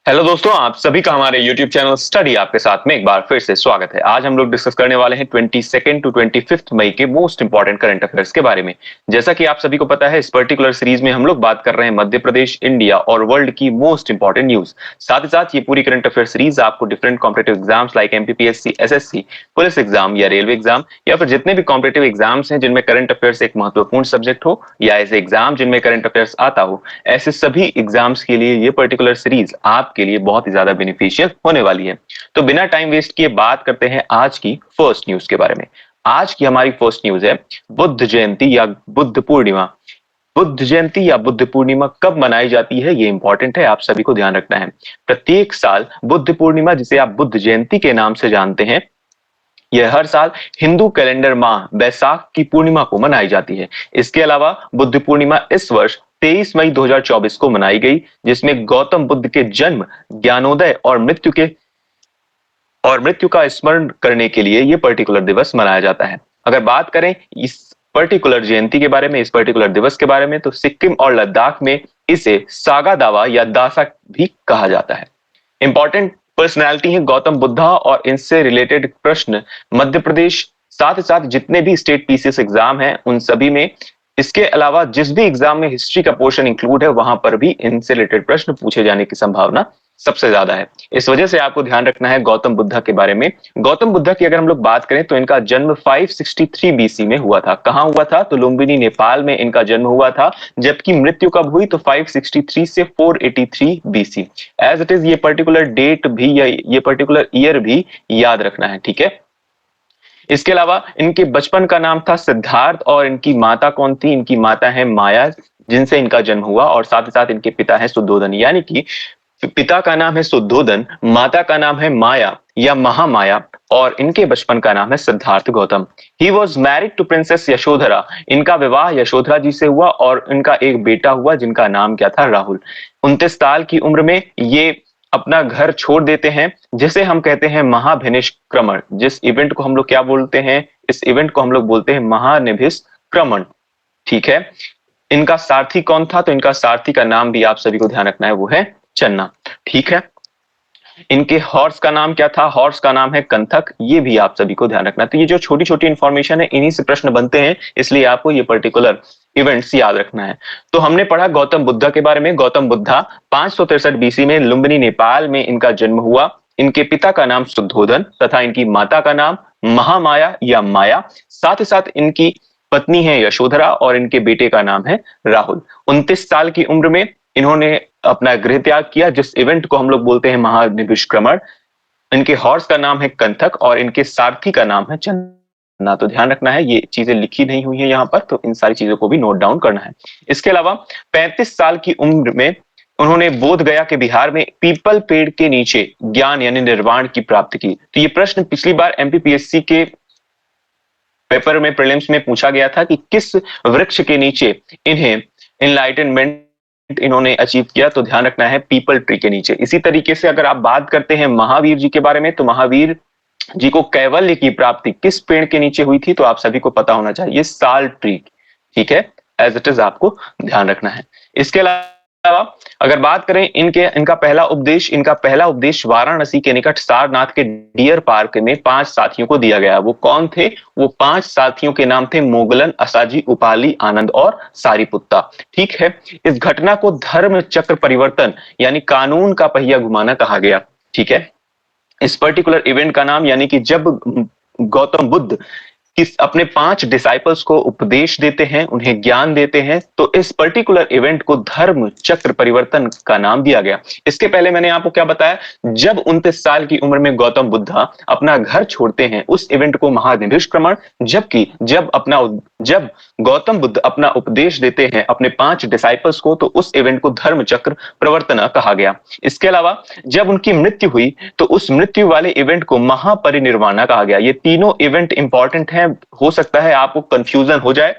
Hello दोस्तों, आप सभी का हमारे YouTube चैनल स्टडी आपके साथ में एक बार फिर से स्वागत है। आज हम लोग डिस्कस करने वाले हैं 22 टू 25 मई के मोस्ट इंपॉर्टेंट करंट अफेयर्स के बारे में। जैसा कि आप सभी को पता है, इस पर्टिकुलर सीरीज में हम लोग बात कर रहे हैं मध्य प्रदेश, इंडिया और वर्ल्ड की मोस्ट इंपॉर्टेंट न्यूज। साथ ही साथ ये पूरी करंट अफेयर सीरीज आपको different competitive exams like MPPSC, SSC, police exam या रेलवे एग्जाम या फिर जितने भी कॉम्पिटेटिव एग्जाम्स हैं जिनमें करंट अफेयर्स एक महत्वपूर्ण सब्जेक्ट हो या ऐसे एग्जाम जिनमें करंट अफेयर्स आता हो, ऐसे सभी एग्जाम्स के लिए ये पर्टिकुलर सीरीज आपके लिए बहुत ही ज्यादा बेनिफिशियल होने वाली है। तो बिना टाइम वेस्ट किए बात करते हैं आज की फर्स्ट न्यूज के बारे में। आज की हमारी फर्स्ट न्यूज है बुद्ध जयंती या बुद्ध पूर्णिमा। बुद्ध जयंती या बुद्ध पूर्णिमा कब मनाई जाती है, ये इंपॉर्टेंट है, आप सभी को ध्यान रखना है। प्रत्येक साल बुद्ध पूर्णिमा, जिसे आप बुद्ध जयंती के नाम से जानते हैं, यह हर साल हिंदू कैलेंडर माह बैसाख की पूर्णिमा को मनाई जाती है। इसके अलावा बुद्ध पूर्णिमा इस वर्ष 23 मई 2024 को मनाई गई, जिसमें गौतम बुद्ध के जन्म, ज्ञानोदय और मृत्यु का स्मरण करने के लिए यह पर्टिकुलर दिवस मनाया जाता है। अगर बात करें इस पर्टिकुलर जयंती के बारे में, इस पर्टिकुलर दिवस के बारे में, तो सिक्किम और लद्दाख में इसे सागा दावा या दासा भी कहा जाता है। इंपॉर्टेंट पर्सनैलिटी है गौतम बुद्धा और इनसे रिलेटेड प्रश्न मध्य प्रदेश, साथ ही साथ जितने भी स्टेट पीसीएस एग्जाम हैं उन सभी में, इसके अलावा जिस भी एग्जाम में हिस्ट्री का पोर्शन इंक्लूड है वहां पर भी इनसे रिलेटेड प्रश्न पूछे जाने की संभावना सबसे ज्यादा है। इस वजह से आपको ध्यान रखना है गौतम बुद्धा के बारे में। गौतम बुद्धा की अगर हम लोग बात करें तो इनका जन्म 563 बीसी में हुआ था। कहां हुआ था? तो लुम्बिनी, नेपाल में इनका जन्म हुआ था। जबकि मृत्यु कब हुई? तो 563 से 483 बीसी। एज इट इज ये पर्टिकुलर डेट भी या ये पर्टिकुलर ईयर भी याद रखना है, ठीक है। इसके अलावा इनके बचपन का नाम था सिद्धार्थ और इनकी माता कौन थी? इनकी माता है माया, जिनसे इनका जन्म हुआ, और साथ ही साथ इनके पिता है सुद्धोधन। यानी कि पिता का नाम है सुद्धोधन, माता का नाम है माया या महामाया, और इनके बचपन का नाम है Siddhartha Gautam. He was married to princess Yashodhara. इनका विवाह यशोधरा जी से हुआ और इनका एक बेटा हुआ जिनका नाम क्या था? राहुल। 29 साल की उम्र में ये अपना घर छोड़ देते हैं, जिसे हम कहते हैं महाभिनिष्क्रमण। जिस इवेंट को हम लोग क्या बोलते हैं? इस इवेंट को हम लोग बोलते हैं महानिभिष्क्रमण, ठीक है। इनका सारथी कौन था? तो इनका सारथी का नाम भी आप सभी को ध्यान रखना है, वो है चन्ना, ठीक है। इनके हॉर्स का नाम क्या था? हॉर्स का नाम है कंथक, ये भी आप सभी को ध्यान रखना है। तो ये जो छोटी छोटी इंफॉर्मेशन है इन्हीं से प्रश्न बनते हैं, इसलिए आपको ये पर्टिकुलर इवेंट्स याद रखना है। तो हमने पढ़ा गौतम बुद्धा के बारे में। गौतम बुद्धा 563 बीसी में लुम्बिनी, नेपाल में इनका जन्म हुआ। इनके पिता का नाम शुद्धोधन तथा इनकी माता का नाम महामाया या माया। साथ ही साथ इनकी पत्नी है यशोधरा और इनके बेटे का नाम है राहुल। 29 साल की उम्र में इन्होंने अपना गृह त्याग किया, जिस इवेंट को हम लोग बोलते हैं महानिभिष्क्रमण। इनके हॉर्स का नाम है कंथक और इनके सारथी का नाम है चन्ना। तो ध्यान रखना है, ये चीजें लिखी नहीं हुई है यहाँ पर, तो इन सारी चीजों को भी नोट डाउन करना है। इसके अलावा 35 साल की उम्र में उन्होंने बोध गया के बिहार में पीपल पेड़ के नीचे ज्ञान यानी निर्वाण की प्राप्ति की। तो ये प्रश्न पिछली बार एमपीपीएससी के पेपर में, प्रीलिम्स में पूछा गया था कि किस वृक्ष के नीचे इन्हें इनलाइटनमेंट इन्होंने अचीव किया। तो ध्यान रखना है पीपल ट्री के नीचे। इसी तरीके से अगर आप बात करते हैं महावीर जी के बारे में, तो महावीर जी को कैवल्य की प्राप्ति किस पेड़ के नीचे हुई थी? तो आप सभी को पता होना चाहिए, साल ट्री, ठीक है। एज इट इज आपको ध्यान रखना है। इसके अलावा अगर बात करें इनका पहला उपदेश वाराणसी के निकट सारनाथ के डियर पार्क में 5 साथियों को दिया गया। वो कौन थे? वो 5 साथियों के नाम थे मोगलन, असाजी, उपाली, आनंद और सारीपुत्ता, ठीक है। इस घटना को धर्म चक्र परिवर्तन यानी कानून का पहिया घुमाना कहा गया, ठीक है। इस पर्टिकुलर इवेंट का नाम, यानी कि जब गौतम बुद्ध किस अपने 5 डिसाइपल्स को उपदेश देते हैं, उन्हें ज्ञान देते हैं, तो इस पर्टिकुलर इवेंट को धर्म चक्र परिवर्तन का नाम दिया गया। इसके पहले मैंने आपको क्या बताया? जब 29 साल की उम्र में गौतम बुद्धा अपना घर छोड़ते हैं, उस इवेंट को महानिभिष्क्रमण, जबकि जब गौतम बुद्ध अपना उपदेश देते हैं अपने 5 डिसाइपल्स को, तो उस इवेंट को धर्म चक्र प्रवर्तन कहा गया। इसके अलावा जब उनकी मृत्यु हुई तो उस मृत्यु वाले इवेंट को महापरिनिर्वाणा कहा गया। ये तीनों इवेंट इंपॉर्टेंट हैं, हो सकता है आपको कंफ्यूजन हो जाए,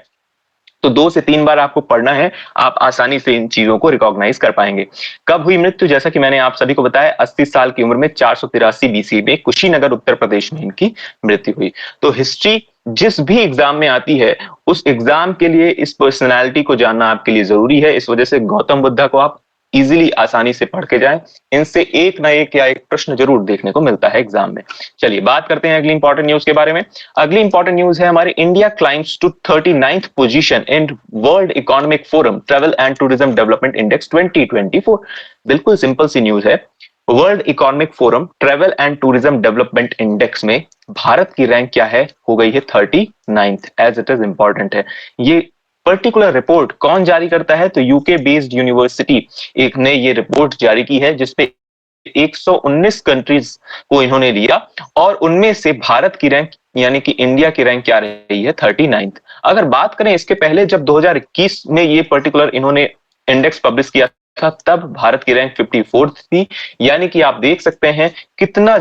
तो 2 से 3 बार आपको पढ़ना है, आप आसानी से इन चीजों को रिकॉग्नाइज कर पाएंगे। कब हुई मृत्यु? जैसा कि मैंने आप सभी को बताया, 80 साल की उम्र में 483 बीसी में कुशीनगर, उत्तर प्रदेश में इनकी मृत्यु हुई। तो हिस्ट्री जिस भी एग्जाम में आती है, उस एग्जाम के लिए इस पर्सनैलिटी को जानना आपके लिए जरूरी है। इस वजह से गौतम बुद्धा को आप इजीली आसानी से पढ़ के जाएं, इनसे एक ना एक या एक प्रश्न जरूर देखने को मिलता है एग्जाम में। चलिए बात करते हैं अगली इंपॉर्टेंट न्यूज के बारे में। अगली इंपॉर्टेंट न्यूज है हमारे, India climbs to 39th position in world economic forum travel and tourism development index 2024। बिल्कुल सिंपल सी न्यूज है। World economic forum travel and tourism development index में भारत की रैंक क्या है, हो गई है 39th, as it is important है। ये पर्टिकुलर रिपोर्ट कौन जारी करता है, तो यूके बेस्ड यूनिवर्सिटी एक ने ये रिपोर्ट जारी की है, जिसपे 119 कंट्रीज को इन्होंने लिया और उनमें से भारत की रैंक यानी कि इंडिया की रैंक क्या रही है, 39th। अगर बात करें इसके पहले जब 2021 में ये पर्टिकुलर इन्होंने इंडेक्स पब्लिश किया था, तब भारत की रैंक 54th थी। यानी कि आप देख सकते हैं कितना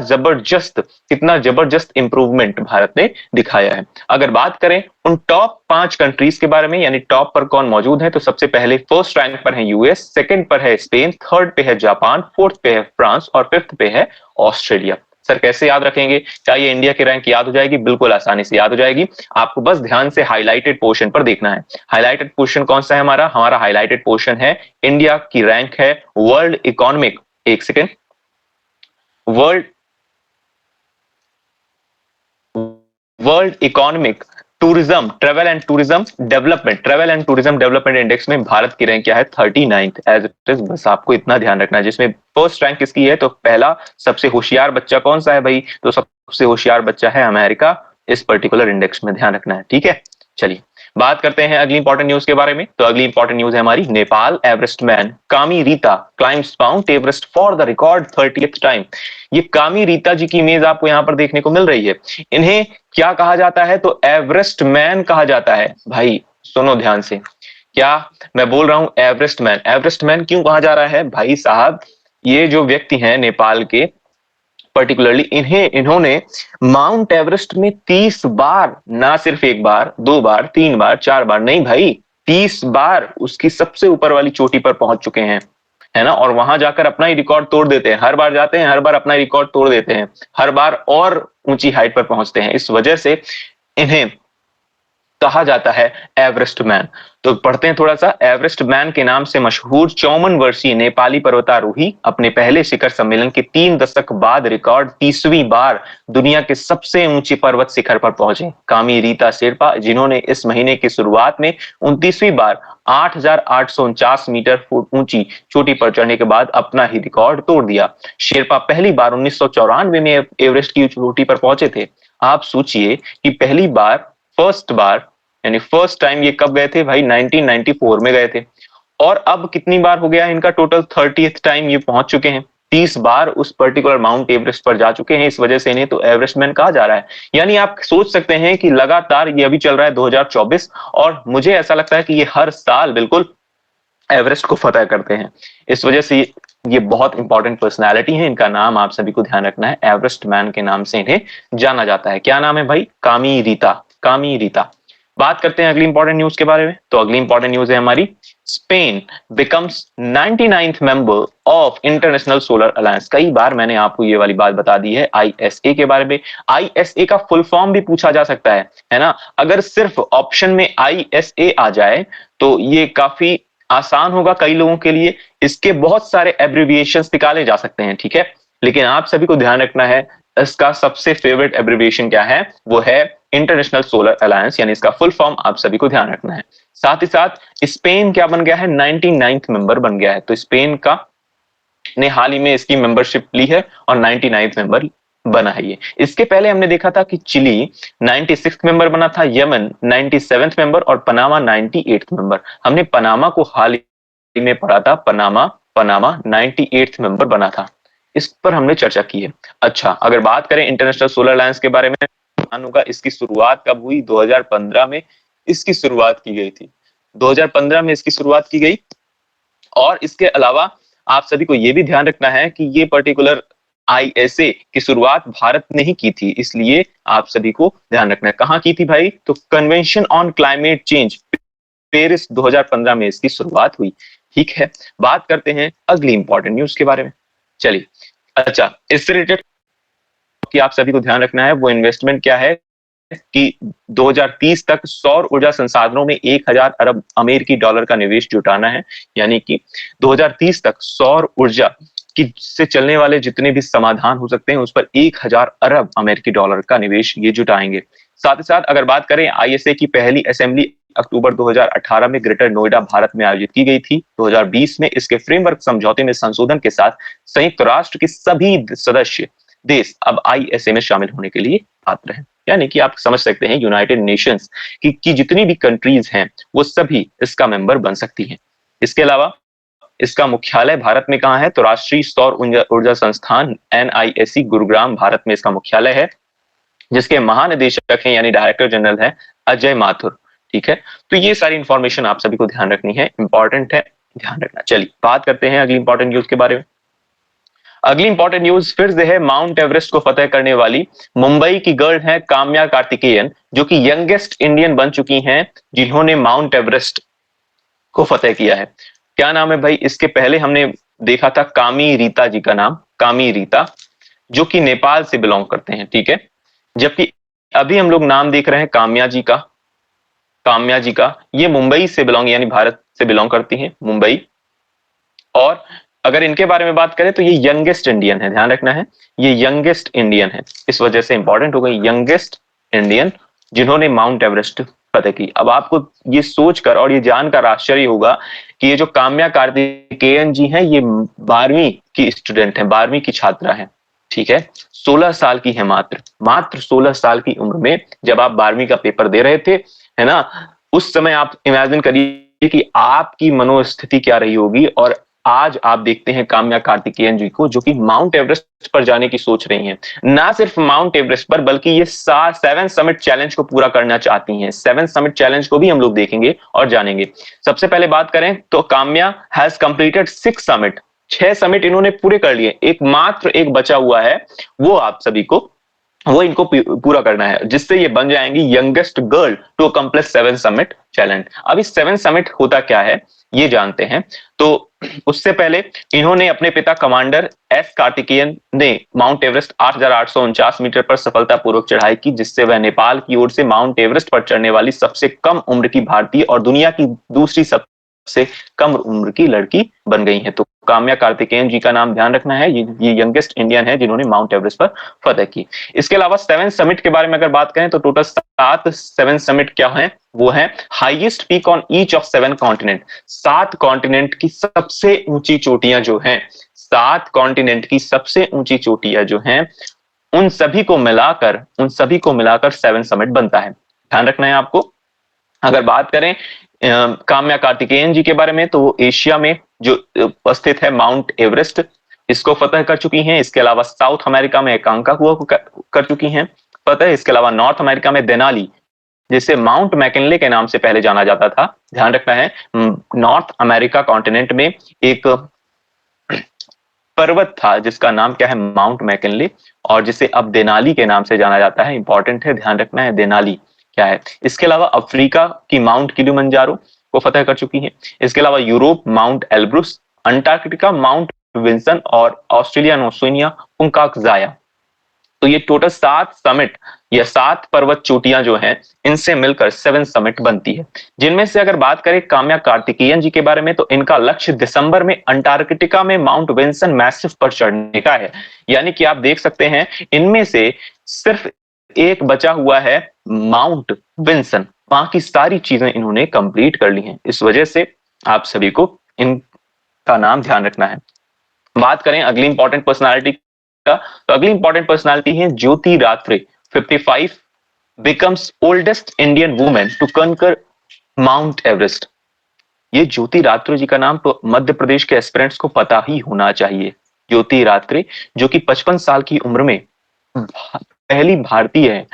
जबरदस्त इंप्रूवमेंट भारत ने दिखाया है। अगर बात करें उन टॉप 5 कंट्रीज के बारे में, यानी टॉप पर कौन मौजूद है, तो सबसे पहले फर्स्ट रैंक पर है यूएस, सेकंड पर है स्पेन, थर्ड पे है जापान, फोर्थ पे है फ्रांस और फिफ्थ पे है ऑस्ट्रेलिया। सर कैसे याद रखेंगे, क्या ये इंडिया की रैंक याद हो जाएगी? बिल्कुल आसानी से याद हो जाएगी। आपको बस ध्यान से हाईलाइटेड पोर्शन पर देखना है। हाईलाइटेड पोर्शन कौन सा है हमारा हाईलाइटेड पोर्शन है, इंडिया की रैंक है वर्ल्ड इकोनॉमिक, एक second, world world economic travel and tourism development index में भारत की रैंक क्या है, 39th, एज इट इज। बस आपको इतना ध्यान रखना है। जिसमें फर्स्ट रैंक किसकी है, तो पहला सबसे होशियार बच्चा कौन सा है भाई, तो सबसे होशियार बच्चा है अमेरिका इस पर्टिकुलर इंडेक्स में, ध्यान रखना है, ठीक है। चलिए बात करते हैं अगली इंपॉर्टेंट न्यूज के बारे में। तो अगली इंपॉर्टेंट न्यूज है हमारी, नेपाल एवरेस्ट मैन कामी Rita climbs mount Everest for the record 30th time. ये कामी रीता जी की इमेज आपको यहां पर देखने को मिल रही है। इन्हें क्या कहा जाता है, तो एवरेस्ट मैन कहा जाता है। भाई सुनो ध्यान से, क्या मैं बोल रहा हूं, एवरेस्ट मैन। एवरेस्ट मैन क्यों कहा जा रहा है भाई साहब, ये जो व्यक्ति हैं नेपाल के, पर्टिकुलरली इन्होंने माउंट एवरेस्ट में 30 बार, ना सिर्फ एक बार, दो बार, तीन बार, चार बार, नहीं भाई, 30 बार उसकी सबसे ऊपर वाली चोटी पर पहुंच चुके हैं, है ना। और वहां जाकर अपना ही रिकॉर्ड तोड़ देते हैं, हर बार जाते हैं, हर बार अपना रिकॉर्ड तोड़ देते हैं, हर बार और ऊंची हाइट पर पहुंचते हैं। इस वजह से इन्हें कहा जाता है एवरेस्ट मैन। तो पढ़ते हैं थोड़ा सा। एवरेस्ट मैन के नाम से मशहूर 54 वर्षीय नेपाली पर्वतारोही अपने पहले शिखर सम्मेलन के 3 दशक बाद रिकॉर्ड 30वीं बार दुनिया के सबसे ऊंचे पर्वत शिखर पर पहुंचे, कामी रीता शेरपा, जिन्होंने इस महीने की शुरुआत में 29वीं बार 8,849 मीटर फुट ऊंची चोटी पर चढ़ने के बाद अपना ही रिकॉर्ड तोड़ दिया। शेरपा पहली बार 1994 में एवरेस्ट की चोटी पर पहुंचे थे। आप सोचिए कि पहली बार, फर्स्ट बार, यानी फर्स्ट टाइम ये कब गए थे भाई, 1994 में गए थे। और अब कितनी बार हो गया इनका टोटल, 30th टाइम ये पहुंच चुके हैं, 30 बार उस पर्टिकुलर माउंट एवरेस्ट पर जा चुके हैं। इस वजह से इन्हें तो एवरेस्ट मैन कहा जा रहा है। यानी आप सोच सकते हैं कि लगातार ये अभी चल रहा है 2024, और मुझे ऐसा लगता है कि ये हर साल बिल्कुल एवरेस्ट को फतह करते हैं। इस वजह से ये बहुत इंपॉर्टेंट पर्सनैलिटी है। इनका नाम आप सभी को ध्यान रखना है, एवरेस्ट मैन के नाम से इन्हें जाना जाता है। क्या नाम है भाई, कामी रीता, कामी रीता। बात करते हैं अगली इंपॉर्टेंट न्यूज के बारे में। तो अगली इंपॉर्टेंट न्यूज है हमारी, Spain becomes 99th member of international solar alliance. कई बार मैंने आपको ये वाली बात बता दी है आईएसए के बारे में। आईएसए का फुल फॉर्म भी पूछा जा सकता है ना। अगर सिर्फ ऑप्शन में आईएसए आ जाए तो ये काफी आसान होगा कई लोगों के लिए। इसके बहुत सारे एब्रिविएशंस निकाले जा सकते हैं, ठीक है, लेकिन आप सभी को ध्यान रखना है इसका सबसे फेवरेट एब्रिविएशन क्या है, वो है इंटरनेशनल सोलर अलायंस, यानी इसका फुल फॉर्म आप सभी को ध्यान रखना है। साथ ही साथ स्पेन क्या बन गया है, 99th मेंबर बन गया है। तो स्पेन का ने हाल ही में इसकी मेंबरशिप ली है और 99th मेंबर बना है ये। इसके पहले हमने देखा था कि चिली 96th मेंबर बना था, यमन 97th मेंबर और पनामा 98th मेंबर। हमने पनामा को हाल ही में पढ़ा था, पनामा 98th मेंबर बना था, इस पर हमने चर्चा की है। अच्छा, अगर बात करें इंटरनेशनल सोलर अलायंस के बारे में, होगा इसकी शुरुआत कब हुई, 2015 में इसकी शुरुआत की गई थी। 2015 में इसकी शुरुआत की गई। और इसके अलावा आप सभी को यह भी ध्यान रखना है कि ये पर्टिकुलर आईएसए की शुरुआत भारत ने ही की थी, इसलिए आप सभी को ध्यान रखना है कहां की थी भाई, तो convention on climate change Paris 2015 में इसकी शुरुआत हुई। ठीक है, बात करते हैं अगली इंपॉर्टेंट न्यूज के बारे में। चलिए, अच्छा, इससे रिलेटेड कि आप सभी को ध्यान रखना है वो इन्वेस्टमेंट क्या है, कि 2030 तक सौर ऊर्जा संसाधनों में 1000 अरब अमेरिकी डॉलर का निवेश जुटाना है। यानी कि 2030 तक सौर ऊर्जा की से चलने वाले जितने भी समाधान हो सकते हैं उस पर 1000 अरब अमेरिकी डॉलर का निवेश ये जुटाएंगे। साथ ही साथ अगर बात करें आईएसए की पहली असेंबली अक्टूबर 2018 में ग्रेटर नोएडा भारत में आयोजित की गई थी। 2020 में इसके फ्रेमवर्क समझौते में संशोधन के साथ संयुक्त राष्ट्र के सभी सदस्य देश अब आईएसए में शामिल होने के लिए पात्र हैं। यानी कि आप समझ सकते हैं यूनाइटेड नेशंस की जितनी भी कंट्रीज हैं वो सभी इसका मेंबर बन सकती हैं। इसके अलावा इसका मुख्यालय भारत में कहाँ है? तो राष्ट्रीय सौर ऊर्जा संस्थान एनआईएससी गुरुग्राम भारत में इसका मुख्यालय है, जिसके महानिदेशक हैं यानी डायरेक्टर जनरल है अजय माथुर। ठीक है, तो ये सारी इंफॉर्मेशन आप सभी को ध्यान रखनी है, इंपॉर्टेंट है, ध्यान रखना। चलिए बात करते हैं अगली इंपॉर्टेंट न्यूज के बारे में। अगली इंपॉर्टेंट न्यूज फिर से है माउंट एवरेस्ट को फतेह करने वाली मुंबई की गर्ल है काम्या कार्तिकेयन, जो कि यंगेस्ट इंडियन बन चुकी हैं जिन्होंने माउंट एवरेस्ट को फतेह किया है। क्या नाम है भाई? इसके पहले हमने देखा था कामी रीता जी का नाम, कामी रीता, जो कि नेपाल से बिलोंग करते हैं। ठीक है, जबकि अभी हम लोग नाम देख रहे हैं काम्या जी का। काम्या जी का ये मुंबई से बिलोंग यानी भारत से बिलोंग करती हैं, मुंबई। और अगर इनके बारे में बात करें तो ये यंगेस्ट इंडियन है, ध्यान रखना है, ये यंगेस्ट इंडियन है, इस वजह से इंपॉर्टेंट हो गई, यंगेस्ट इंडियन जिन्होंने माउंट एवरेस्ट फतेह की। अब आपको ये सोचकर और ये जानकर आश्चर्य होगा कि ये जो काम्या कार्तिकेयन जी हैं ये 12वीं की स्टूडेंट है, 12वीं की छात्रा है। ठीक है, 16 साल की है, मात्र 16 साल की उम्र में जब आप 12वीं का पेपर दे रहे थे, है ना, उस समय आप इमेजिन करिए कि आपकी मनोस्थिति क्या रही होगी। और आज आप देखते हैं काम्या कार्तिकेयन जी को जो कि माउंट एवरेस्ट पर जाने की सोच रही हैं। ना सिर्फ माउंट एवरेस्ट पर बल्कि ये 7 समिट चैलेंज को पूरा करना चाहती हैं। 7 समिट चैलेंज को भी हम लोग देखेंगे और जानेंगे। सबसे पहले बात करें तो Kamya has completed 6 summit, 6 summit इन्होंने पूरे कर लिए, मात्र एक बचा हुआ है, वो आप सभी को वो इनको पूरा करना है, जिससे ये बन जाएंगी youngest girl to accomplish 7 summit challenge. अब इस 7 समिट होता क्या है ये जानते हैं। तो उससे पहले इन्होंने अपने पिता कमांडर एस कार्तिकेयन ने माउंट एवरेस्ट 8,849 मीटर पर सफलतापूर्वक चढ़ाई की, जिससे वह नेपाल की ओर से माउंट एवरेस्ट पर चढ़ने वाली सबसे कम उम्र की भारतीय और दुनिया की दूसरी सबसे कम उम्र की लड़की बन गई है। तो काम्या कार्तिकेयन जी का नाम ध्यान रखना है, ये यंगेस्ट इंडियन है जिन्होंने माउंट एवरेस्ट पर फतेह की। इसके अलावा 7 समिट के बारे में अगर बात करें तो टोटल 7 समिट क्या है? वो है highest peak on each of 7 continent. 7 continent की सबसे ऊंची चोटियां जो हैं, 7 कॉन्टिनेंट की सबसे ऊंची चोटियां जो हैं, उन सभी को मिलाकर 7 समिट बनता है, ध्यान रखना है आपको। अगर बात करें काम्या कार्तिकेयन जी के बारे में तो वो एशिया में जो उपस्थित है माउंट एवरेस्ट, इसको फतेह कर चुकी हैं। इसके अलावा साउथ अमेरिका में एकांकागुआ को कर चुकी हैं फतेह। इसके अलावा नॉर्थ अमेरिका में देनाली, जिसे माउंट मैकिनले के नाम से पहले जाना जाता था, ध्यान रखना है, नॉर्थ अमेरिका कॉन्टिनेंट में एक पर्वत था जिसका नाम क्या है? माउंट मैकिनले, और जिसे अब देनाली के नाम से जाना जाता है। इंपॉर्टेंट है, ध्यान रखना है देनाली क्या है। इसके अलावा अफ्रीका की माउंट किलिमंजारो को फतेह कर चुकी हैं। इसके अलावा Europe Mount Elbrus, Antarctica Mount Vinson और ऑस्ट्रेलिया ओशिनिया पुंकाकजाया। तो ये टोटल 7 समिट या 7 पर्वत चोटियां जो हैं, इनसे मिलकर 7 समिट बनती है। जिनमें से अगर बात करें काम्या कार्तिकेयन जी के बारे में तो इनका लक्ष्य दिसंबर में अंटार्कटिका में माउंट विंसन मैसिव पर चढ़ने का है। यानी कि आप देख सकते हैं इनमें से सिर्फ एक बचा हुआ है माउंट विंसन, बाकी सारी चीजें इन्होंने कंप्लीट कर ली हैं। इस वजह से आप सभी को इनका नाम ध्यान रखना है। बात करें अगली इंपॉर्टेंट पर्सनालिटी का तो अगली इंपॉर्टेंट पर्सनालिटी है Jyoti Ratre. 55 becomes oldest Indian women to conquer Mount Everest. ये ज्योति रात्रे जी का नाम तो मध्य प्रदेश के एस्पिरेंट्स को पता ही होना चाहिए। ज्योति रात्रे जो कि 55 साल की उम्र में पहली भारतीय है।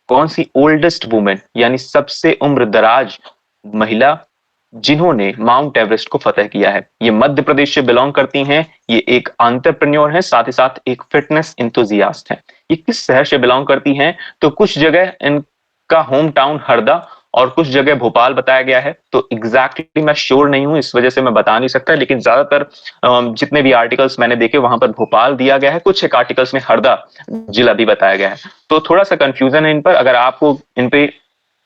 कौन सी? ओल्डेस्ट वुमेन, यानी सबसे उम्र दराज महिला जिन्होंने माउंट एवरेस्ट को फतेह किया है। ये मध्य प्रदेश से बिलोंग करती हैं। ये एक एंटरप्रेन्योर है, साथ ही साथ एक फिटनेस इंथुजियास्ट है। ये किस शहर से बिलोंग करती हैं? तो कुछ जगह इनका होम टाउन हरदा और कुछ जगह भोपाल बताया गया है। तो एग्जैक्टली मैं श्योर नहीं हूं, इस वजह से मैं बता नहीं सकता, लेकिन ज्यादातर जितने भी आर्टिकल्स मैंने देखे वहां पर भोपाल दिया गया है, कुछ एक आर्टिकल्स में हरदा जिला भी बताया गया है। तो थोड़ा सा कंफ्यूजन है इन पर। अगर आपको इन पे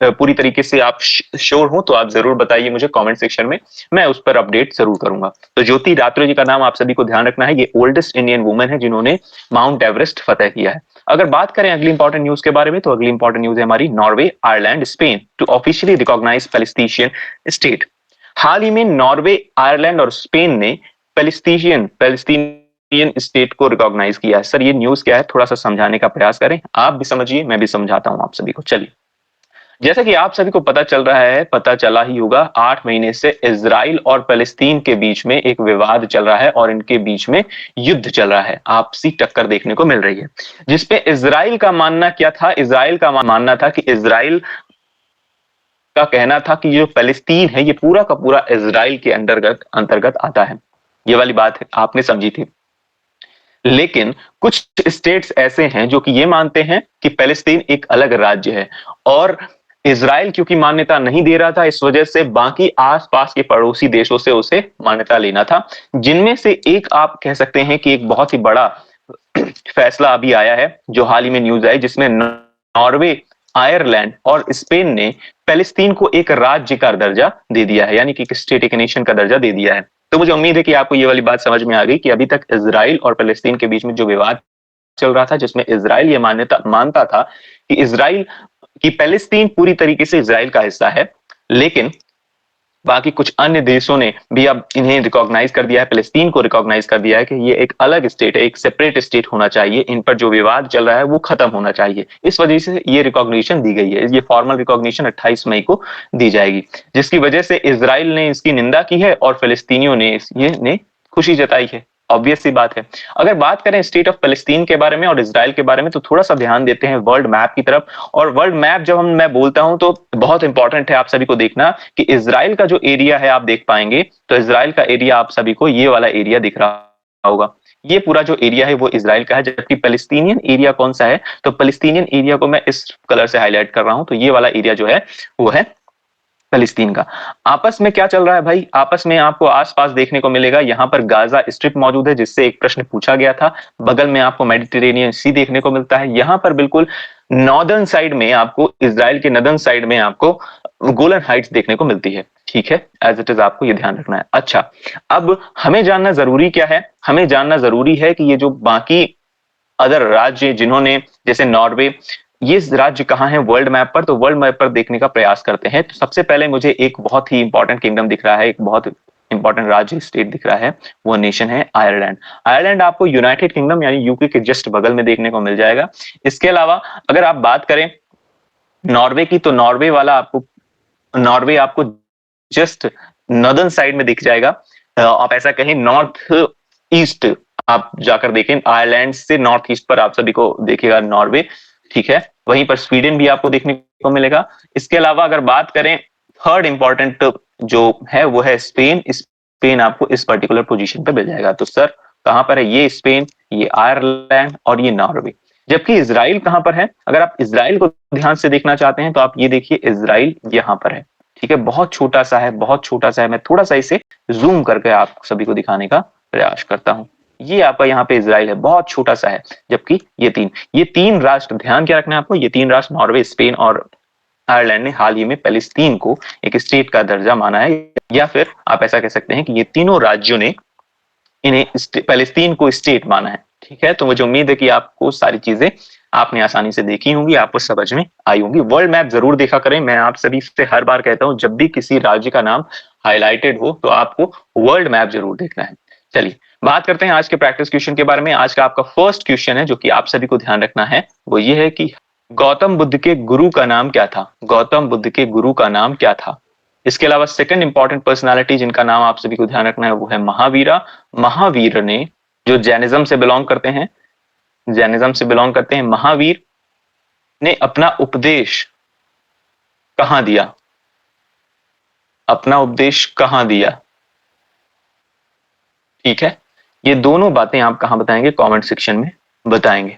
पूरी तरीके से आप श्योर हो तो आप जरूर बताइए मुझे कमेंट सेक्शन में, मैं उस पर अपडेट जरूर करूंगा। तो ज्योति रात्रे जी का नाम आप सभी को ध्यान रखना है, ये ओल्डेस्ट इंडियन वुमेन है जिन्होंने माउंट एवरेस्ट फतेह किया है। अगर बात करें अगली इंपॉर्टेंट न्यूज के बारे में, तो अगली इंपॉर्टेंट न्यूज है हमारी, Norway, Ireland, Spain to officially recognise Palestinian state. हाल ही में नॉर्वे, आयरलैंड और स्पेन ने पैलेस्टीनियन स्टेट को रिकॉग्नाइज किया है। सर ये न्यूज क्या है, थोड़ा सा समझाने का प्रयास करें, आप भी समझिए मैं भी समझाता हूं आप सभी को। चलिए, जैसा कि आप सभी को पता चल रहा है, पता चला ही होगा, 8 महीने से इजराइल और फलस्तीन के बीच में एक विवाद चल रहा है और इनके बीच में युद्ध चल रहा है, आपसी टक्कर देखने को मिल रही है। जिसपे इजराइल का मानना क्या था, इजराइल का मानना था कि इजराइल का कहना था कि जो फलस्तीन है ये पूरा का पूरा इजराइल के अंतर्गत अंतर्गत आता है। ये वाली बात है आपने समझी थी। लेकिन कुछ स्टेट्स ऐसे हैं जो कि ये मानते हैं कि फलस्तीन एक अलग राज्य है, और इजराइल क्योंकि मान्यता नहीं दे रहा था, इस वजह से बाकी आसपास के पड़ोसी देशों से उसे मान्यता लेना था। जिनमें से एक आप कह सकते हैं कि एक बहुत ही बड़ा फैसला अभी आया है, जो हाल ही में न्यूज आई, जिसमें नॉर्वे, आयरलैंड और स्पेन ने फलस्तीन को एक राज्य का दर्जा दे दिया है, यानी कि एक स्टेट, एक नेशन का दर्जा दे दिया है। तो मुझे उम्मीद है कि आपको ये वाली बात समझ में आ गई कि अभी तक इजराइल और फलस्तीन के बीच में जो विवाद चल रहा था, जिसमें इजराइल ये मान्यता मानता था कि इजराइल की फलस्तीन पूरी तरीके से इजराइल का हिस्सा है, लेकिन बाकी कुछ अन्य देशों ने भी अब इन्हें रिकॉग्नाइज कर दिया है, फलस्तीन को रिकॉग्नाइज कर दिया है कि ये एक अलग स्टेट है, एक सेपरेट स्टेट होना चाहिए, इन पर जो विवाद चल रहा है वो खत्म होना चाहिए। इस वजह से ये रिकॉग्निशन दी गई है, ये फॉर्मल रिकॉग्निशन 28 मई को दी जाएगी, जिसकी वजह से इजराइल ने इसकी निंदा की है और फलस्तीनियों ने ये खुशी जताई है। ऑब्वियस सी बात है। अगर बात करें स्टेट ऑफ फलस्तीन के बारे में और इजराइल के बारे में, तो थोड़ा सा ध्यान देते हैं वर्ल्ड मैप की तरफ। और वर्ल्ड मैप जब मैं बोलता हूं तो बहुत इंपॉर्टेंट है आप सभी को देखना कि इजराइल का जो एरिया है आप देख पाएंगे, तो इजराइल का एरिया आप सभी को ये वाला एरिया दिख रहा होगा, ये पूरा जो एरिया है वो इजराइल का है। जबकि पैलेस्टीनियन एरिया कौन सा है, तो पैलेस्टीनियन एरिया को मैं इस कलर से हाईलाइट कर रहा हूं, तो ये वाला एरिया जो है वो है फलस्तीन का। आपस में क्या चल रहा है भाई, आपस में आपको आसपास देखने को मिलेगा, यहाँ पर गाजा स्ट्रिप मौजूद है, जिससे एक प्रश्न पूछा गया था। बगल में आपको मेडिटेरेनियन सी देखने को मिलता है। यहाँ पर बिल्कुल नॉर्दर्न साइड में आपको, इजराइल के नॉर्दर्न साइड में आपको गोलन हाइट्स देखने को मिलती है। ठीक है, एज इट इज आपको ये ध्यान रखना है। अच्छा, अब हमें जानना जरूरी क्या है, हमें जानना जरूरी है कि ये जो बाकी अदर राज्य जिन्होंने, जैसे नॉर्वे, ये राज्य कहाँ है वर्ल्ड मैप पर, तो वर्ल्ड मैप पर देखने का प्रयास करते हैं। तो सबसे पहले मुझे एक बहुत ही इंपॉर्टेंट किंगडम दिख रहा है, एक बहुत इंपॉर्टेंट राज्य स्टेट दिख रहा है, वो नेशन है आयरलैंड। आयरलैंड आपको यूनाइटेड किंगडम यानी यूके के जस्ट बगल में देखने को मिल जाएगा। इसके अलावा अगर आप बात करें नॉर्वे की, तो नॉर्वे आपको जस्ट नॉर्दर्न साइड में दिख जाएगा। आप ऐसा कहें नॉर्थ ईस्ट आप जाकर देखें, आयरलैंड से नॉर्थ ईस्ट पर आप सभी को देखेगा नॉर्वे। ठीक है, वहीं पर स्वीडन भी आपको देखने को मिलेगा। इसके अलावा अगर बात करें थर्ड इंपॉर्टेंट जो है वो है स्पेन। स्पेन आपको इस पर्टिकुलर पोजीशन पे मिल जाएगा। तो सर कहां पर है, ये स्पेन, ये आयरलैंड और ये नॉर्वे। जबकि इसराइल कहां पर है, अगर आप इसराइल को ध्यान से देखना चाहते हैं तो आप ये देखिए, इसराइल यहां पर है। ठीक है, बहुत छोटा सा है, बहुत छोटा सा है। मैं थोड़ा सा इसे जूम करके आप सभी को दिखाने का प्रयास करता हूं। ये आपका यहाँ पे इसराइल है, बहुत छोटा सा है। जबकि ये तीन राष्ट्र, ध्यान क्या रखना है आपको, ये तीन राष्ट्र नॉर्वे, स्पेन और आयरलैंड ने हाल ही में पैलेस्टीन को एक स्टेट का दर्जा माना है, या फिर आप ऐसा कह सकते हैं कि ये तीनों राज्यों ने इन्हें पैलेस्तीन को स्टेट माना है। ठीक है, तो मुझे उम्मीद है कि आपको सारी चीजें आपने आसानी से देखी होंगी, आपको समझ में आई होंगी। वर्ल्ड मैप जरूर देखा करें, मैं आप सभी से हर बार कहता हूं जब भी किसी राज्य का नाम हाईलाइटेड हो तो आपको वर्ल्ड मैप जरूर देखना है। चलिए बात करते हैं आज के प्रैक्टिस क्वेश्चन के बारे में। आज का आपका फर्स्ट क्वेश्चन है जो कि आप सभी को ध्यान रखना है, वो ये है कि गौतम बुद्ध के गुरु का नाम क्या था, गौतम बुद्ध के गुरु का नाम क्या था। इसके अलावा सेकंड इंपॉर्टेंट पर्सनालिटी जिनका नाम आप सभी को ध्यान रखना है वो है महावीरा। महावीर ने, जो जैनिज्म से बिलोंग करते हैं, जैनिज्म से बिलोंग करते हैं, महावीर ने अपना उपदेश कहां दिया, अपना उपदेश कहां दिया। ठीक है, ये दोनों बातें आप कहां बताएंगे, कमेंट सेक्शन में बताएंगे।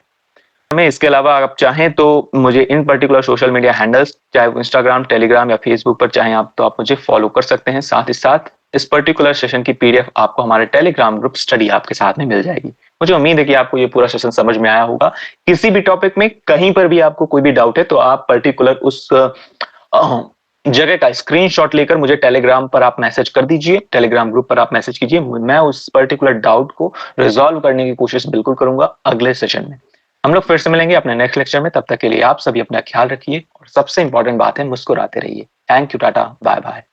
में इसके अलावा आप चाहें तो मुझे इन पर्टिकुलर सोशल मीडिया हैंडल्स, चाहे वो इंस्टाग्राम, टेलीग्राम या फेसबुक पर चाहें आप, तो आप मुझे फॉलो कर सकते हैं। साथ ही साथ इस पर्टिकुलर सेशन की पीडीएफ आपको हमारे टेलीग्राम ग्रुप स्टडी ऐप के साथ में मिल जाएगी। मुझे उम्मीद है कि आपको ये पूरा सेशन समझ में आया होगा। किसी भी टॉपिक में कहीं पर भी आपको कोई भी डाउट है तो आप पर्टिकुलर उस जगह का स्क्रीनशॉट लेकर मुझे टेलीग्राम पर आप मैसेज कर दीजिए, टेलीग्राम ग्रुप पर आप मैसेज कीजिए। मैं उस पर्टिकुलर डाउट को रिजॉल्व करने की कोशिश बिल्कुल करूंगा अगले सेशन में। हम लोग फिर से मिलेंगे अपने नेक्स्ट लेक्चर में। तब तक के लिए आप सभी अपना ख्याल रखिए और सबसे इंपॉर्टेंट बात है, मुस्कुराते रहिए। Thank you, ta-ta, bye bye.